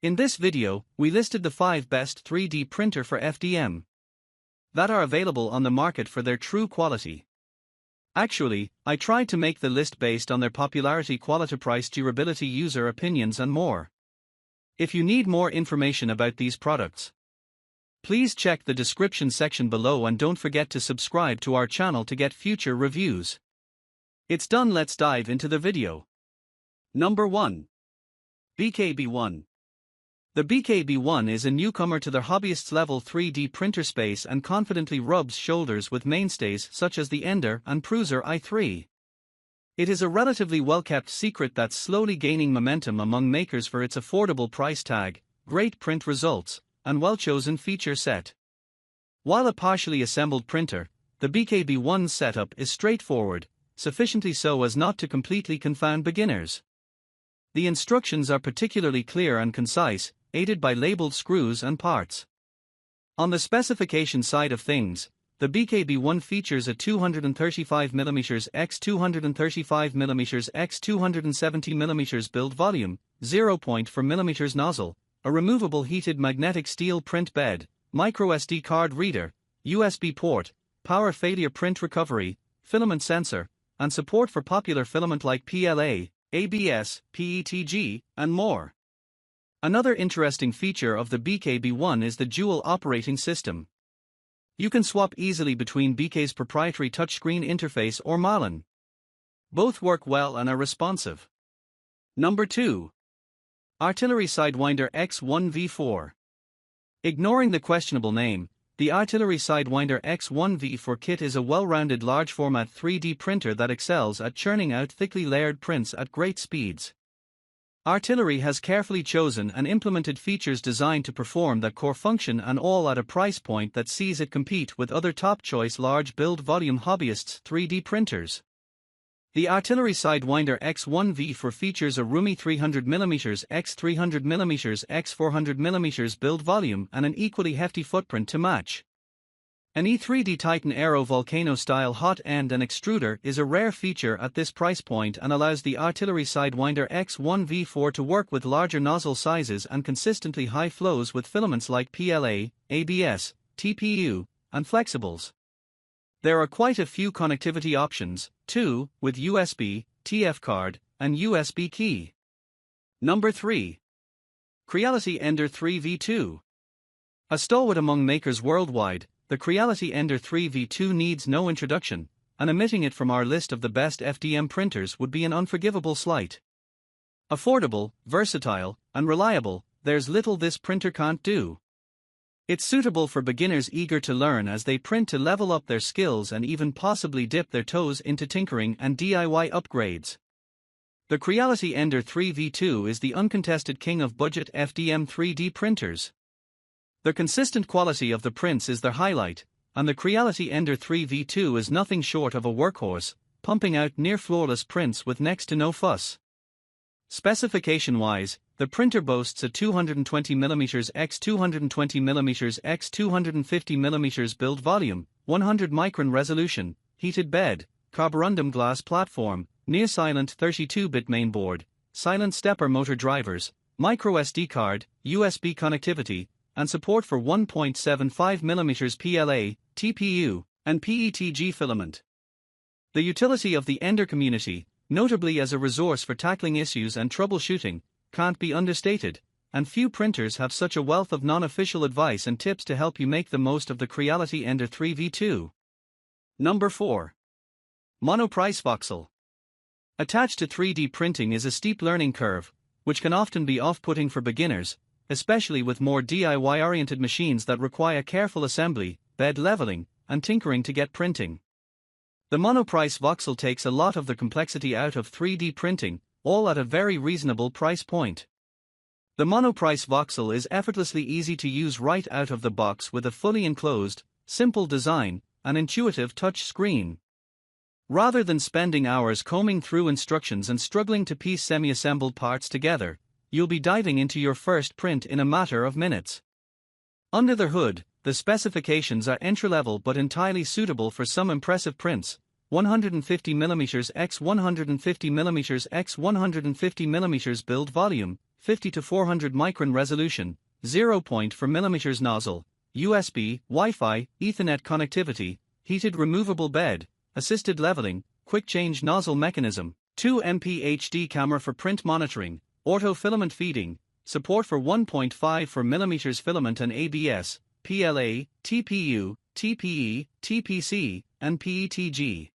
In this video, we listed the 5 best 3D printer for FDM that are available on the market for their true quality. Actually, I tried to make the list based on their popularity, quality, price, durability, user opinions and more. If you need more information about these products, please check the description section below and don't forget to subscribe to our channel to get future reviews. It's done, let's dive into the video. Number 1. BKB1. The BKB1 is a newcomer to the hobbyists level 3D printer space and confidently rubs shoulders with mainstays such as the Ender and Prusa i3. It is a relatively well-kept secret that's slowly gaining momentum among makers for its affordable price tag, great print results, and well-chosen feature set. While a partially assembled printer, the BKB1 setup is straightforward, sufficiently so as not to completely confound beginners. The instructions are particularly clear and concise, aided by labeled screws and parts. On the specification side of things, the BKB1 features a 235mm x 235mm x 270mm build volume, 0.4mm nozzle, a removable heated magnetic steel print bed, microSD card reader, USB port, power failure print recovery, filament sensor, and support for popular filament like PLA, ABS, PETG, and more. Another interesting feature of the BKB1 is the dual operating system. You can swap easily between BK's proprietary touchscreen interface or Malin. Both work well and are responsive. Number 2. Artillery Sidewinder X1 V4. Ignoring the questionable name, the Artillery Sidewinder X1 V4 kit is a well-rounded large-format 3D printer that excels at churning out thickly layered prints at great speeds. Artillery has carefully chosen and implemented features designed to perform that core function, and all at a price point that sees it compete with other top-choice large build-volume hobbyists 3D printers. The Artillery Sidewinder X1 V4 features a roomy 300mm x 300mm x 400mm build volume and an equally hefty footprint to match. An E3D Titan Aero Volcano-style hot end and extruder is a rare feature at this price point and allows the Artillery Sidewinder X1 V4 to work with larger nozzle sizes and consistently high flows with filaments like PLA, ABS, TPU, and flexibles. There are quite a few connectivity options, too, with USB, TF card, and USB key. Number 3. Creality Ender 3 V2. A stalwart among makers worldwide, the Creality Ender 3 V2 needs no introduction, and omitting it from our list of the best FDM printers would be an unforgivable slight. Affordable, versatile, and reliable, there's little this printer can't do. It's suitable for beginners eager to learn as they print to level up their skills and even possibly dip their toes into tinkering and DIY upgrades. The Creality Ender 3 V2 is the uncontested king of budget FDM 3D printers. The consistent quality of the prints is their highlight, and the Creality Ender 3 V2 is nothing short of a workhorse, pumping out near-flawless prints with next to no fuss. Specification-wise, the printer boasts a 220mm x 220mm x 250mm build volume, 100-micron resolution, heated bed, carborundum glass platform, near-silent 32-bit mainboard, silent stepper motor drivers, microSD card, USB connectivity, and support for 1.75mm PLA, TPU, and PETG filament. The utility of the Ender community, notably as a resource for tackling issues and troubleshooting, can't be understated, and few printers have such a wealth of non-official advice and tips to help you make the most of the Creality Ender 3 V2. Number 4. Monoprice Voxel. Attached to 3D printing is a steep learning curve, which can often be off-putting for beginners, especially with more DIY-oriented machines that require careful assembly, bed leveling, and tinkering to get printing. The Monoprice Voxel takes a lot of the complexity out of 3D printing, all at a very reasonable price point. The Monoprice Voxel is effortlessly easy to use right out of the box with a fully enclosed, simple design, and intuitive touch screen. Rather than spending hours combing through instructions and struggling to piece semi-assembled parts together, you'll be diving into your first print in a matter of minutes. Under the hood, the specifications are entry-level but entirely suitable for some impressive prints, 150mm x 150mm x 150mm build volume, 50 to 400 micron resolution, 0.4 mm nozzle, USB, Wi-Fi, Ethernet connectivity, heated removable bed, assisted leveling, quick change nozzle mechanism, 2MP HD camera for print monitoring, auto filament feeding, support for 1.54 mm filament and ABS, PLA, TPU, TPE, TPC, and PETG.